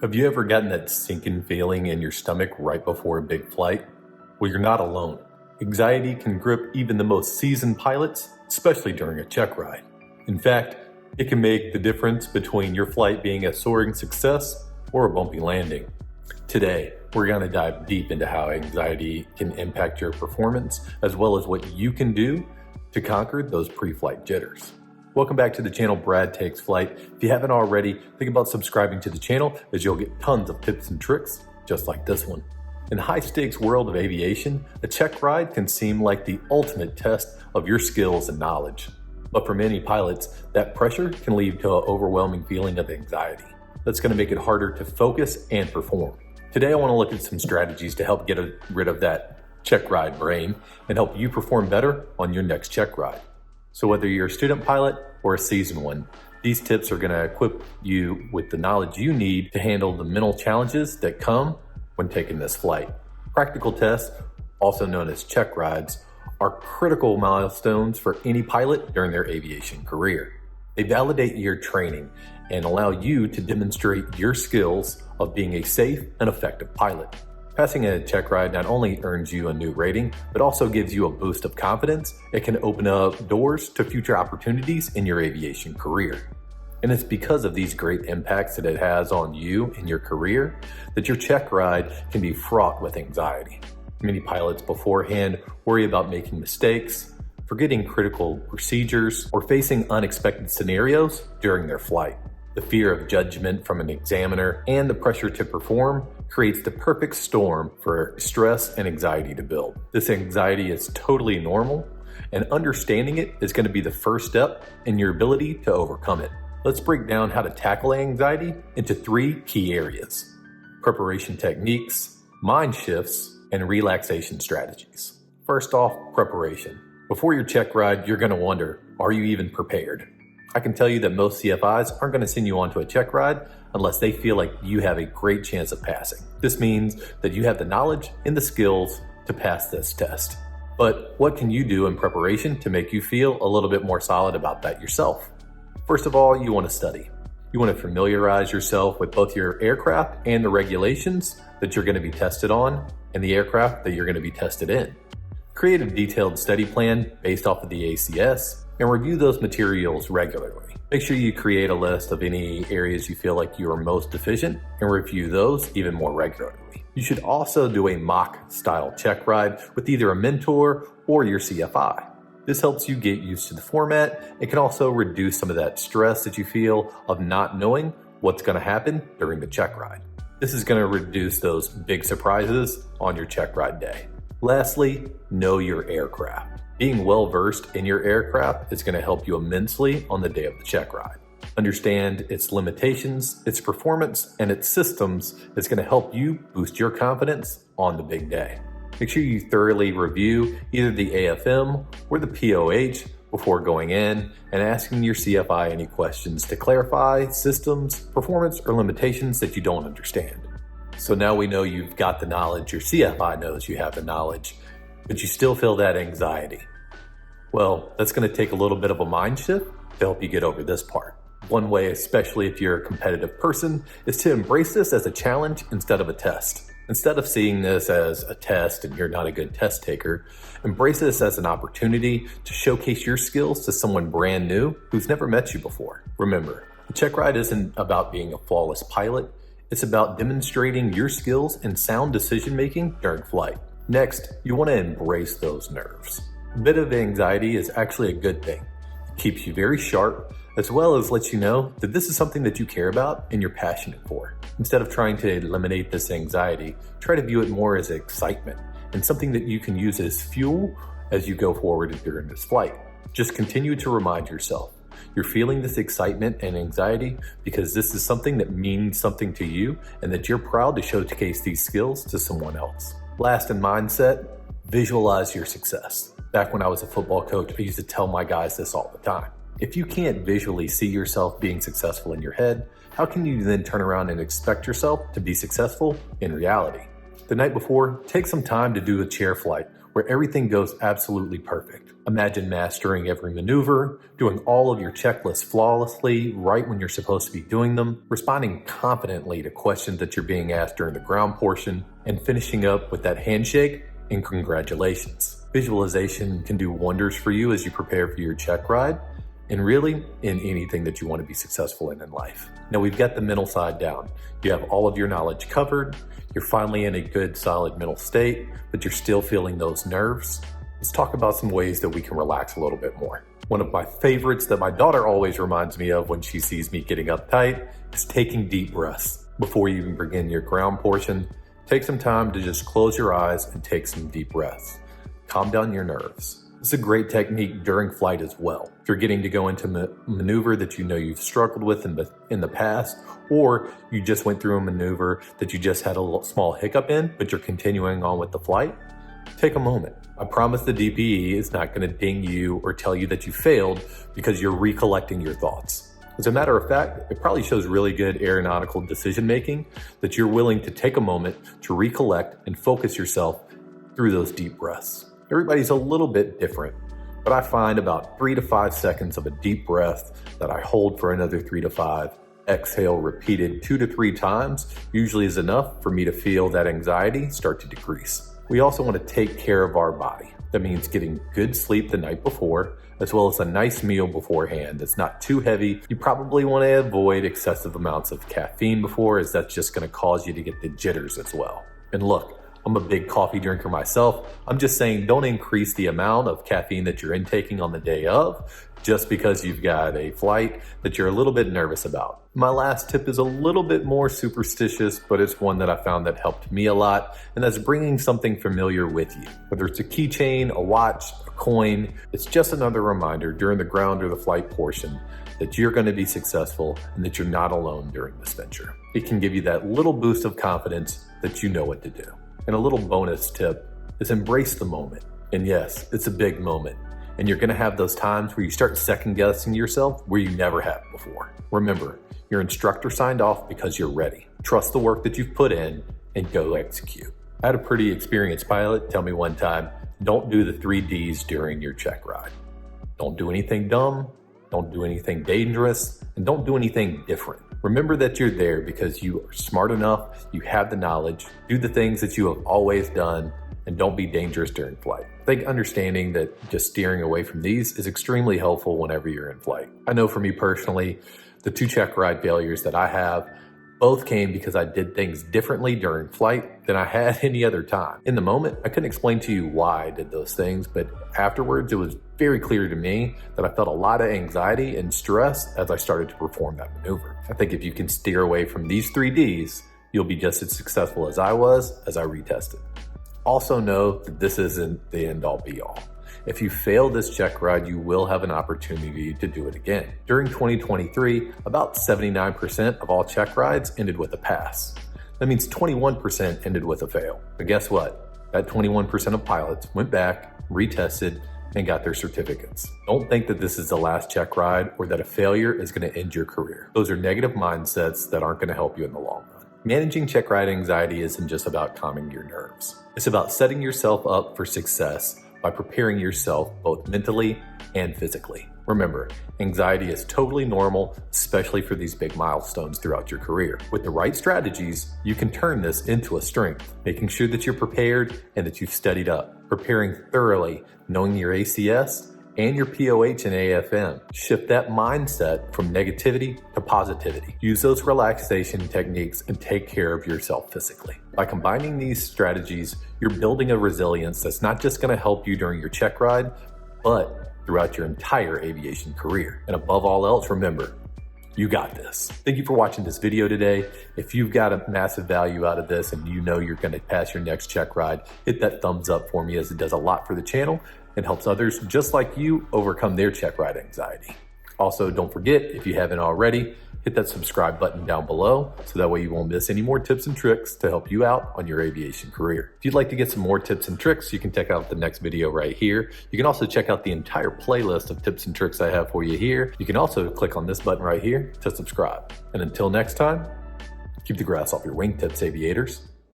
Have you ever gotten that sinking feeling in your stomach right before a big flight? Well, you're not alone. Anxiety can grip even the most seasoned pilots, especially during a check ride. In fact, it can make the difference between your flight being a soaring success or a bumpy landing. Today, we're going to dive deep into how anxiety can impact your performance, as well as what you can do to conquer those pre-flight jitters. Welcome back to the channel, Brad Takes Flight. If you haven't already, think about subscribing to the channel as you'll get tons of tips and tricks just like this one. In the high-stakes world of aviation, a check ride can seem like the ultimate test of your skills and knowledge. But for many pilots, that pressure can lead to an overwhelming feeling of anxiety. That's going to make it harder to focus and perform. Today, I want to look at some strategies to help get rid of that check ride brain and help you perform better on your next check ride. So whether you're a student pilot or a seasoned one, these tips are going to equip you with the knowledge you need to handle the mental challenges that come when taking this flight. Practical tests, also known as check rides, are critical milestones for any pilot during their aviation career. They validate your training and allow you to demonstrate your skills of being a safe and effective pilot. Passing a check ride not only earns you a new rating, but also gives you a boost of confidence. It can open up doors to future opportunities in your aviation career. And it's because of these great impacts that it has on you in your career that your check ride can be fraught with anxiety. Many pilots beforehand worry about making mistakes, forgetting critical procedures, or facing unexpected scenarios during their flight. The fear of judgment from an examiner and the pressure to perform creates the perfect storm for stress and anxiety to build. This anxiety is totally normal, and understanding it is going to be the first step in your ability to overcome it. Let's break down how to tackle anxiety into 3 key areas: preparation techniques, mind shifts, and relaxation strategies. First off, preparation. Before your check ride, you're going to wonder, are you even prepared? I can tell you that most CFIs aren't going to send you onto a check ride unless they feel like you have a great chance of passing. This means that you have the knowledge and the skills to pass this test. But what can you do in preparation to make you feel a little bit more solid about that yourself? First of all, you want to study. You want to familiarize yourself with both your aircraft and the regulations that you're going to be tested on and the aircraft that you're going to be tested in. Create a detailed study plan based off of the ACS and review those materials regularly. Make sure you create a list of any areas you feel like you are most deficient and review those even more regularly. You should also do a mock style check ride with either a mentor or your CFI. This helps you get used to the format. It can also reduce some of that stress that you feel of not knowing what's going to happen during the check ride. This is going to reduce those big surprises on your check ride day. Lastly, know your aircraft. Being well-versed in your aircraft is going to help you immensely on the day of the check ride. Understand its limitations, its performance, and its systems is going to help you boost your confidence on the big day. Make sure you thoroughly review either the AFM or the POH before going in and asking your CFI any questions to clarify systems, performance, or limitations that you don't understand. So now we know you've got the knowledge, your CFI knows you have the knowledge, but you still feel that anxiety. Well, that's going to take a little bit of a mind shift to help you get over this part. One way, especially if you're a competitive person, is to embrace this as a challenge instead of a test. Instead of seeing this as a test and you're not a good test taker, embrace this as an opportunity to showcase your skills to someone brand new who's never met you before. Remember, the check ride isn't about being a flawless pilot. It's about demonstrating your skills and sound decision-making during flight. Next, you want to embrace those nerves. A bit of anxiety is actually a good thing. It keeps you very sharp, as well as lets you know that this is something that you care about and you're passionate for. Instead of trying to eliminate this anxiety, try to view it more as excitement and something that you can use as fuel as you go forward during this flight. Just continue to remind yourself, you're feeling this excitement and anxiety because this is something that means something to you and that you're proud to showcase these skills to someone else. Last in mindset, visualize your success. Back when I was a football coach, I used to tell my guys this all the time. If you can't visually see yourself being successful in your head, how can you then turn around and expect yourself to be successful in reality? The night before, take some time to do a chair flight where everything goes absolutely perfect. Imagine mastering every maneuver, doing all of your checklists flawlessly right when you're supposed to be doing them, responding confidently to questions that you're being asked during the ground portion, and finishing up with that handshake and congratulations. Visualization can do wonders for you as you prepare for your check ride, and really in anything that you want to be successful in life. Now we've got the mental side down. You have all of your knowledge covered. You're finally in a good, solid mental state, but you're still feeling those nerves. Let's talk about some ways that we can relax a little bit more. One of my favorites that my daughter always reminds me of when she sees me getting uptight is taking deep breaths. Before you even begin your ground portion, take some time to just close your eyes and take some deep breaths. Calm down your nerves. It's a great technique during flight as well. If you're getting to go into maneuver that you know you've struggled with in the past, or you just went through a maneuver that you just had a little small hiccup in, but you're continuing on with the flight, take a moment. I promise the DPE is not going to ding you or tell you that you failed because you're recollecting your thoughts. As a matter of fact, it probably shows really good aeronautical decision making that you're willing to take a moment to recollect and focus yourself through those deep breaths. Everybody's a little bit different, but I find about 3 to 5 seconds of a deep breath that I hold for another 3 to 5, exhale repeated 2 to 3 times usually is enough for me to feel that anxiety start to decrease. We also want to take care of our body. That means getting good sleep the night before, as well as a nice meal beforehand that's not too heavy. You probably want to avoid excessive amounts of caffeine before, as that's just going to cause you to get the jitters as well. And look, I'm a big coffee drinker myself. I'm just saying don't increase the amount of caffeine that you're intaking on the day of just because you've got a flight that you're a little bit nervous about. My last tip is a little bit more superstitious, but it's one that I found that helped me a lot, and that's bringing something familiar with you. Whether it's a keychain, a watch, a coin, it's just another reminder during the ground or the flight portion that you're going to be successful and that you're not alone during this venture. It can give you that little boost of confidence that you know what to do. And a little bonus tip is embrace the moment. And yes, it's a big moment. And you're gonna have those times where you start second guessing yourself where you never have before. Remember, your instructor signed off because you're ready. Trust the work that you've put in and go execute. I had a pretty experienced pilot tell me one time, don't do the 3 Ds during your check ride. Don't do anything dumb, don't do anything dangerous, and don't do anything different. Remember that you're there because you are smart enough, you have the knowledge, do the things that you have always done, and don't be dangerous during flight. I think understanding that just steering away from these is extremely helpful whenever you're in flight. I know for me personally, the 2 check ride failures that I have both came because I did things differently during flight than I had any other time. In the moment, I couldn't explain to you why I did those things, but afterwards it was very clear to me that I felt a lot of anxiety and stress as I started to perform that maneuver. I think if you can steer away from these 3 Ds, you'll be just as successful as I was as I retested. Also know that this isn't the end-all be-all. If you fail this check ride, you will have an opportunity to do it again. During 2023, about 79% of all check rides ended with a pass. That means 21% ended with a fail. But guess what? That 21% of pilots went back, retested, and got their certificates. Don't think that this is the last check ride or that a failure is going to end your career. Those are negative mindsets that aren't going to help you in the long run. Managing check ride anxiety isn't just about calming your nerves. It's about setting yourself up for success by preparing yourself both mentally and physically. Remember, anxiety is totally normal, especially for these big milestones throughout your career. With the right strategies, you can turn this into a strength, making sure that you're prepared and that you've studied up, preparing thoroughly, knowing your ACS and your POH and AFM. Shift that mindset from negativity to positivity. Use those relaxation techniques and take care of yourself physically. By combining these strategies, you're building a resilience that's not just going to help you during your check ride, but throughout your entire aviation career. And above all else, remember, you got this. Thank you for watching this video today. If you've got a massive value out of this and you know you're going to pass your next check ride, hit that thumbs up for me, as it does a lot for the channel and helps others just like you overcome their check ride anxiety. Also, don't forget, if you haven't already, hit that subscribe button down below so that way you won't miss any more tips and tricks to help you out on your aviation career. If you'd like to get some more tips and tricks, you can check out the next video right here. You can also check out the entire playlist of tips and tricks I have for you here. You can also click on this button right here to subscribe. And until next time, keep the grass off your wingtips, aviators.